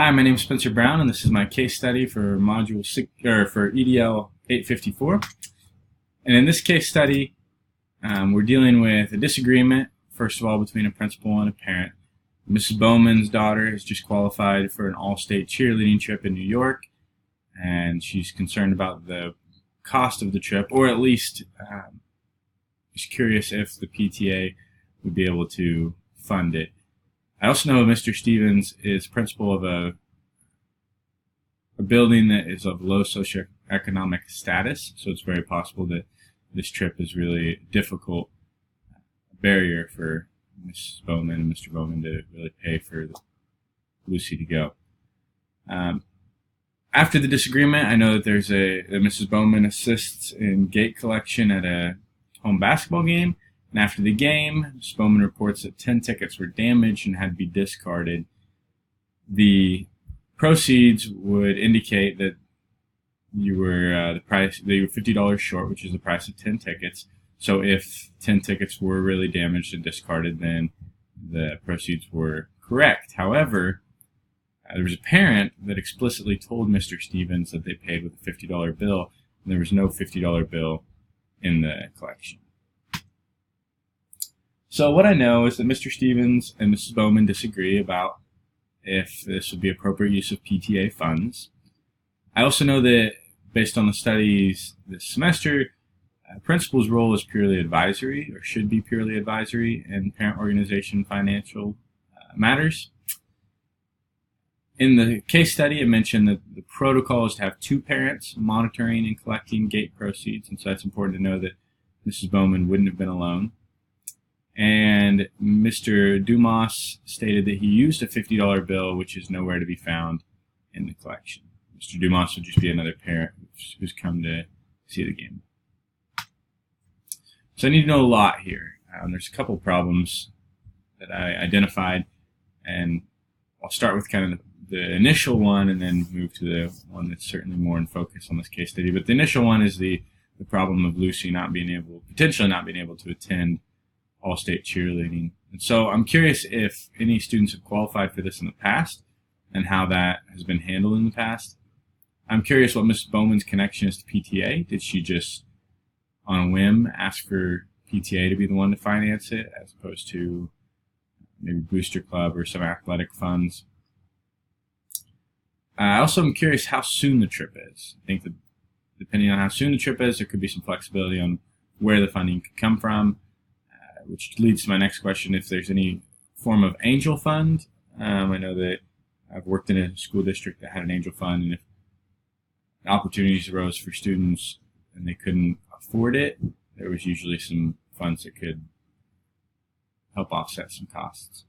Hi, my name is Spencer Brown, and this is my case study for Module 6, or for EDL 854. And in this case study, we're dealing with a disagreement, first of all, between a principal and a parent. Mrs. Bowman's daughter has just qualified for an all-state cheerleading trip in New York, and she's concerned about the cost of the trip, or at least is curious if the PTA would be able to fund it. I also know Mr. Stevens is principal of a building that is of low socioeconomic status, so it's very possible that this trip is really a difficult barrier for Mrs. Bowman and Mr. Bowman to really pay for Lucy to go. After the disagreement, I know that that Mrs. Bowman assists in gate collection at a home basketball game. And after the game, Mrs. Bowman reports that 10 tickets were damaged and had to be discarded. The proceeds would indicate that you were $50 short, which is the price of 10 tickets. So if 10 tickets were really damaged and discarded, then the proceeds were correct. However, there was a parent that explicitly told Mr. Stevens that they paid with a $50 bill, and there was no $50 bill in the collection. So what I know is that Mr. Stevens and Mrs. Bowman disagree about if this would be appropriate use of PTA funds. I also know that based on the studies this semester, principal's role is purely advisory, or should be purely advisory, in parent organization financial matters. In the case study, it mentioned that the protocol is to have two parents monitoring and collecting gate proceeds, and so that's important to know that Mrs. Bowman wouldn't have been alone. And Mr. Dumas stated that he used a $50 bill, which is nowhere to be found in the collection. Mr. Dumas would just be another parent who's come to see the game. So I need to know a lot here. There's a couple problems that I identified, and I'll start with kind of the initial one and then move to the one that's certainly more in focus on this case study. But the initial one is the problem of Lucy potentially not being able to attend all-state cheerleading. And so I'm curious if any students have qualified for this in the past and how that has been handled in the past. I'm curious what Mrs. Bowman's connection is to PTA. Did she just, on a whim, ask for PTA to be the one to finance it as opposed to maybe Booster Club or some athletic funds? I also am curious how soon the trip is. I think that depending on how soon the trip is, there could be some flexibility on where the funding could come from. Which leads to my next question, if there's any form of angel fund. I know that I've worked in a school district that had an angel fund, and if opportunities arose for students and they couldn't afford it, there was usually some funds that could help offset some costs.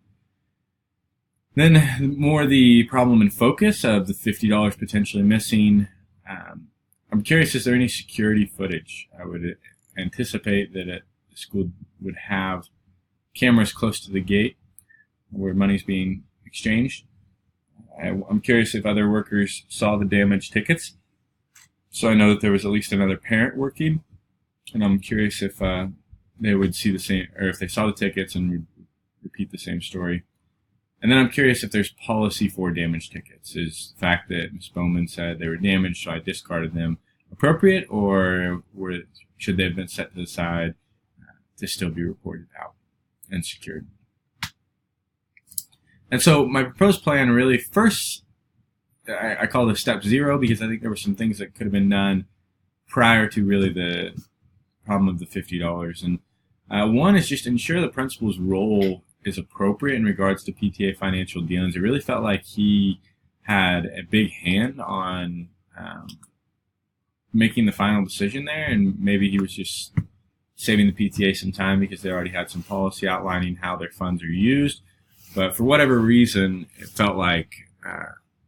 Then more the problem in focus of the $50 potentially missing. I'm curious, is there any security footage? I would anticipate that the school would have cameras close to the gate where money's being exchanged. I'm curious if other workers saw the damaged tickets. So I know that there was at least another parent working, and I'm curious if they would see the same, or if they saw the tickets and would repeat the same story. And then I'm curious if there's policy for damaged tickets. Is the fact that Ms. Bowman said they were damaged, so I discarded them, appropriate, or should they have been set to the side to still be reported out and secured? And so my proposed plan really, first, I call this step 0 because I think there were some things that could have been done prior to really the problem of the $50. And one is just ensure the principal's role is appropriate in regards to PTA financial dealings. It really felt like he had a big hand on making the final decision there, and maybe he was just saving the PTA some time because they already had some policy outlining how their funds are used. But for whatever reason, it felt like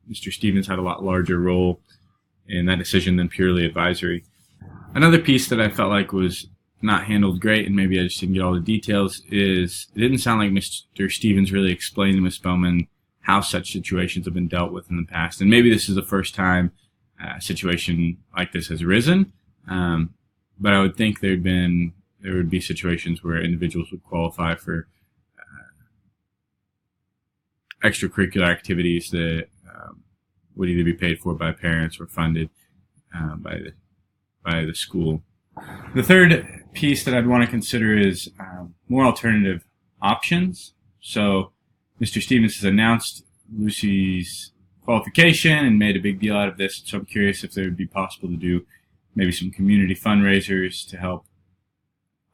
Mr. Stevens had a lot larger role in that decision than purely advisory. Another piece that I felt like was not handled great, and maybe I just didn't get all the details, is it didn't sound like Mr. Stevens really explained to Ms. Bowman how such situations have been dealt with in the past. And maybe this is the first time a situation like this has arisen. But I would think there would be situations where individuals would qualify for extracurricular activities that would either be paid for by parents or funded by the school. The third piece that I'd want to consider is more alternative options. So Mr. Stevens has announced Lucy's qualification and made a big deal out of this, so I'm curious if there would be possible to do maybe some community fundraisers to help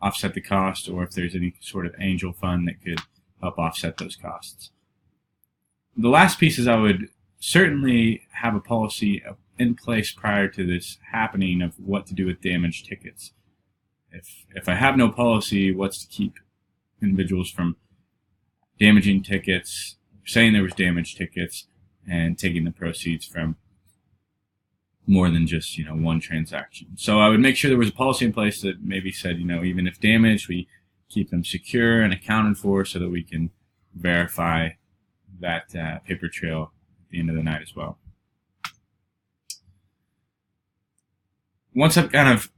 offset the cost, or if there's any sort of angel fund that could help offset those costs. The last piece is I would certainly have a policy in place prior to this happening of what to do with damaged tickets. If I have no policy, what's to keep individuals from damaging tickets, saying there was damaged tickets, and taking the proceeds from more than just one transaction. So I would make sure there was a policy in place that maybe said even if damaged, we keep them secure and accounted for so that we can verify that paper trail at the end of the night as well. Once I've kind of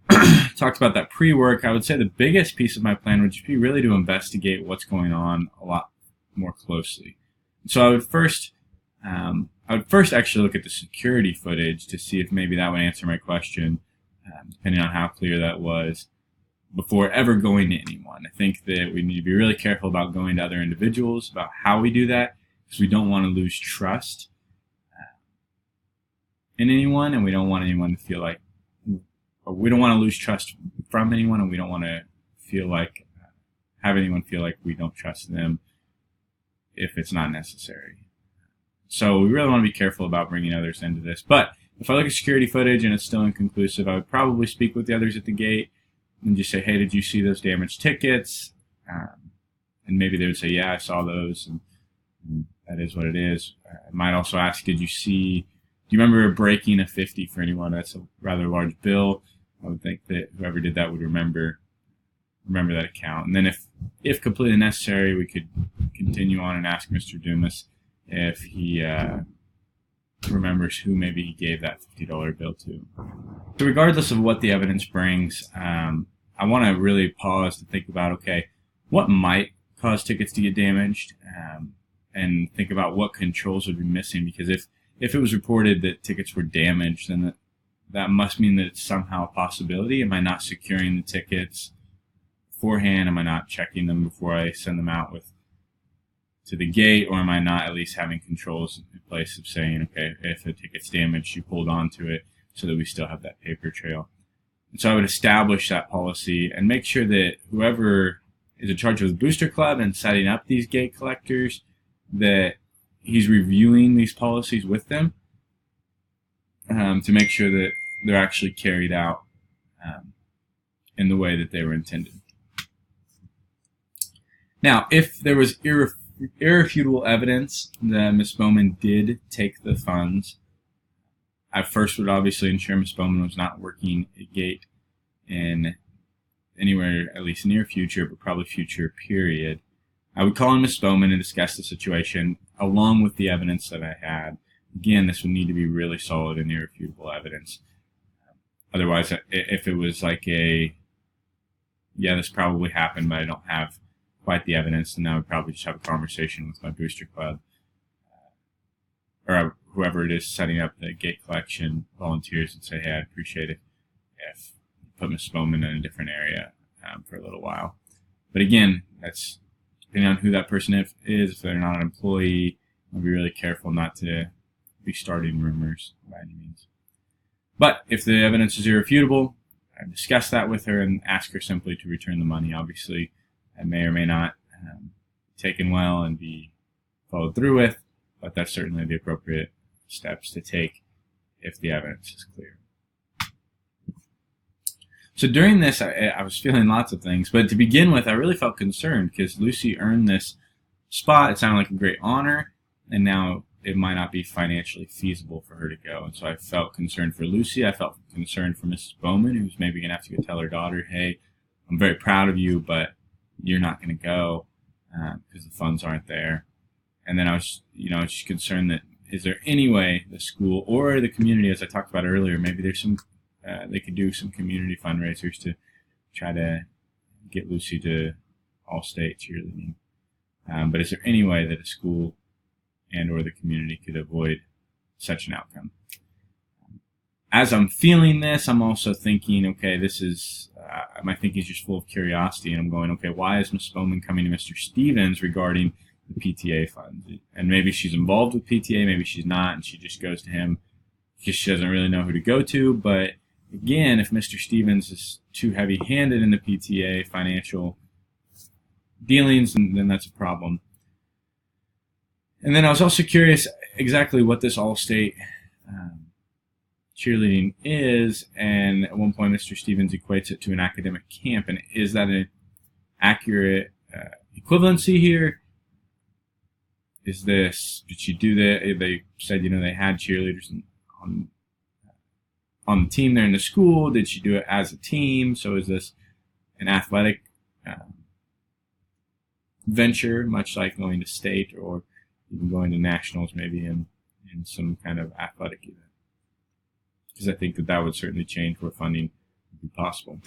talked about that pre-work, I would say the biggest piece of my plan would just be really to investigate what's going on a lot more closely. So I would first actually look at the security footage to see if maybe that would answer my question, depending on how clear that was, before ever going to anyone. I think that we need to be really careful about going to other individuals, about how we do that, because we don't want to lose trust in anyone, and we don't want anyone to feel like, or we don't want to lose trust from anyone, and we don't want to feel like, have anyone feel like we don't trust them if it's not necessary. So we really want to be careful about bringing others into this. But if I look at security footage and it's still inconclusive, I would probably speak with the others at the gate and just say, hey, did you see those damaged tickets? And maybe they would say, yeah, I saw those, and that is what it is. I might also ask, do you remember breaking a 50 for anyone? That's a rather large bill. I would think that whoever did that would remember that account. And then if completely necessary, we could continue on and ask Mr. Dumas if he remembers who maybe he gave that $50 bill to. So regardless of what the evidence brings, I want to really pause to think about, okay, what might cause tickets to get damaged, and think about what controls would be missing, because if it was reported that tickets were damaged, then that must mean that it's somehow a possibility. Am I not securing the tickets beforehand? Am I not checking them before I send them out to the gate? Or am I not at least having controls in place of saying, okay, if a ticket's damaged, you hold on to it so that we still have that paper trail? And so I would establish that policy and make sure that whoever is in charge of the booster club and setting up these gate collectors, that he's reviewing these policies with them to make sure that they're actually carried out in the way that they were intended. Now, if there was irrefutable evidence that Ms. Bowman did take the funds, I first would obviously ensure Ms. Bowman was not working a gate in anywhere, at least near future, but probably future period. I would call on Ms. Bowman and discuss the situation along with the evidence that I had. Again, this would need to be really solid and irrefutable evidence. Otherwise, if it was like yeah, this probably happened, but I don't have quite the evidence, then I would probably just have a conversation with my booster club or whoever it is setting up the gate collection volunteers and say, hey, I'd appreciate it if you put Ms. Bowman in a different area for a little while. But again, that's depending on who that person is. If they're not an employee, I'll be really careful not to be starting rumors by any means. But if the evidence is irrefutable, I discuss that with her and ask her simply to return the money. Obviously, that may or may not be taken well and be followed through with, but that's certainly the appropriate steps to take if the evidence is clear. So during this, I was feeling lots of things, but to begin with, I really felt concerned because Lucy earned this spot. It sounded like a great honor, and now it might not be financially feasible for her to go. And so I felt concerned for Lucy. I felt concerned for Mrs. Bowman, who's maybe going to have to go tell her daughter, hey, I'm very proud of you, but you're not going to go because the funds aren't there. And then I was, just concerned that is there any way the school or the community, as I talked about earlier, maybe there's some, they could do some community fundraisers to try to get Lucy to all-state cheerleading. But is there any way that a school and or the community could avoid such an outcome. As I'm feeling this, I'm also thinking, okay, this is, my thinking is just full of curiosity, and I'm going, okay, why is Ms. Bowman coming to Mr. Stevens regarding the PTA funds? And maybe she's involved with PTA, maybe she's not, and she just goes to him because she doesn't really know who to go to. But again, if Mr. Stevens is too heavy-handed in the PTA financial dealings, then that's a problem. And then I was also curious exactly what this all-state cheerleading is, and at one point Mr. Stevens equates it to an academic camp. And is that an accurate equivalency here? Is this, did she do that? They said, they had cheerleaders on the team there in the school. Did she do it as a team? So is this an athletic venture, much like going to state or even going to nationals, maybe in some kind of athletic event? Because I think that would certainly change where funding would be possible.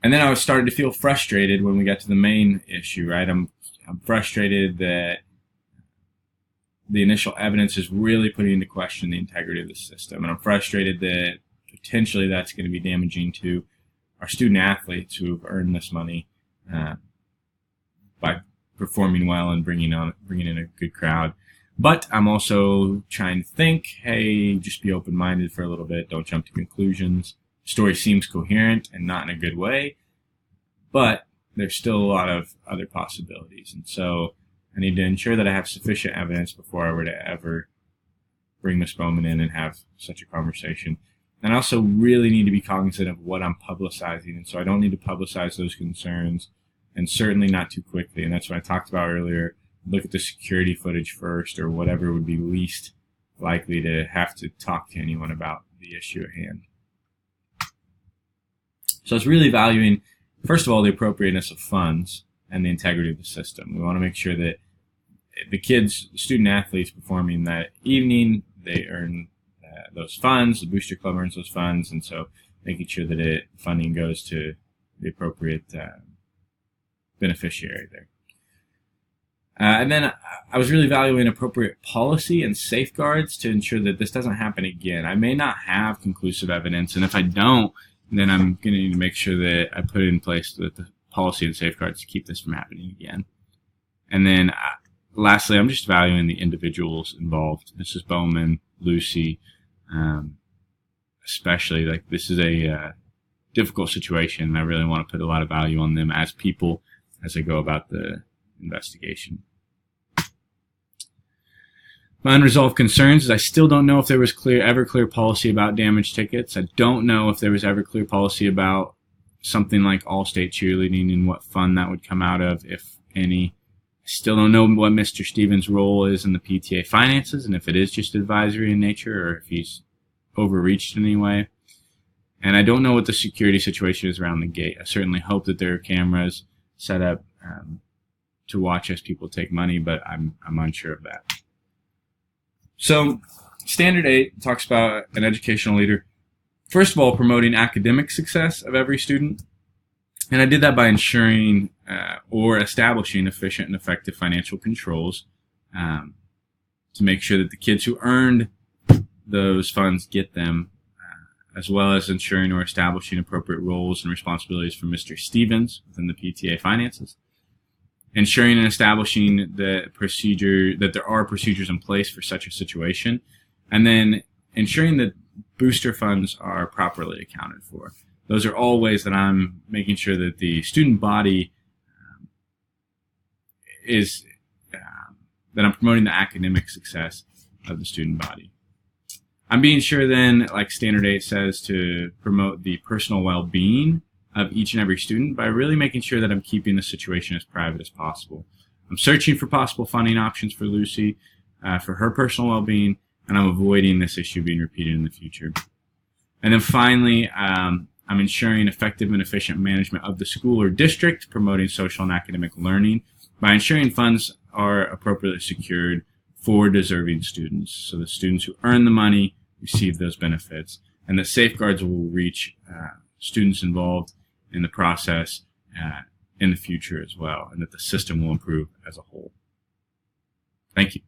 And then I was starting to feel frustrated when we got to the main issue, right? I'm frustrated that the initial evidence is really putting into question the integrity of the system. And I'm frustrated that potentially that's going to be damaging to our student athletes who have earned this money by performing well and bringing in a good crowd. But I'm also trying to think, hey, just be open-minded for a little bit. Don't jump to conclusions. The story seems coherent and not in a good way, but there's still a lot of other possibilities. And so I need to ensure that I have sufficient evidence before I were to ever bring Ms. Bowman in and have such a conversation. And I also really need to be cognizant of what I'm publicizing. And so I don't need to publicize those concerns, and certainly not too quickly. And that's what I talked about earlier. Look at the security footage first, or whatever would be least likely to have to talk to anyone about the issue at hand. So it's really valuing, first of all, the appropriateness of funds and the integrity of the system. We want to make sure that the kids, student athletes performing that evening, they earn those funds, the Booster Club earns those funds, and so making sure that funding goes to the appropriate beneficiary there. And then I was really valuing appropriate policy and safeguards to ensure that this doesn't happen again. I may not have conclusive evidence, and if I don't, then I'm going to need to make sure that I put in place the policy and safeguards to keep this from happening again. And then lastly, I'm just valuing the individuals involved. Mrs. Bowman, Lucy, especially. Like, this is a difficult situation, and I really want to put a lot of value on them as people as I go about the investigation. My unresolved concerns is I still don't know if there was ever clear policy about damage tickets. I don't know if there was ever clear policy about something like all-state cheerleading and what fund that would come out of, if any. I still don't know what Mr. Stevens' role is in the PTA finances, and if it is just advisory in nature or if he's overreached in any way. And I don't know what the security situation is around the gate. I certainly hope that there are cameras set up to watch as people take money, but I'm unsure of that. So Standard 8 talks about an educational leader, first of all, promoting academic success of every student. And I did that by ensuring or establishing efficient and effective financial controls to make sure that the kids who earned those funds get them, as well as ensuring or establishing appropriate roles and responsibilities for Mr. Stevens within the PTA finances. Ensuring and establishing that there are procedures in place for such a situation, and then ensuring that booster funds are properly accounted for. Those are all ways that I'm making sure that the student body that I'm promoting the academic success of the student body. I'm being sure then, like Standard 8 says, to promote the personal well-being of each and every student by really making sure that I'm keeping the situation as private as possible. I'm searching for possible funding options for Lucy, for her personal well-being, and I'm avoiding this issue being repeated in the future. And then finally, I'm ensuring effective and efficient management of the school or district, promoting social and academic learning by ensuring funds are appropriately secured for deserving students. So the students who earn the money receive those benefits, and the safeguards will reach students involved in the process in the future as well, and that the system will improve as a whole. Thank you.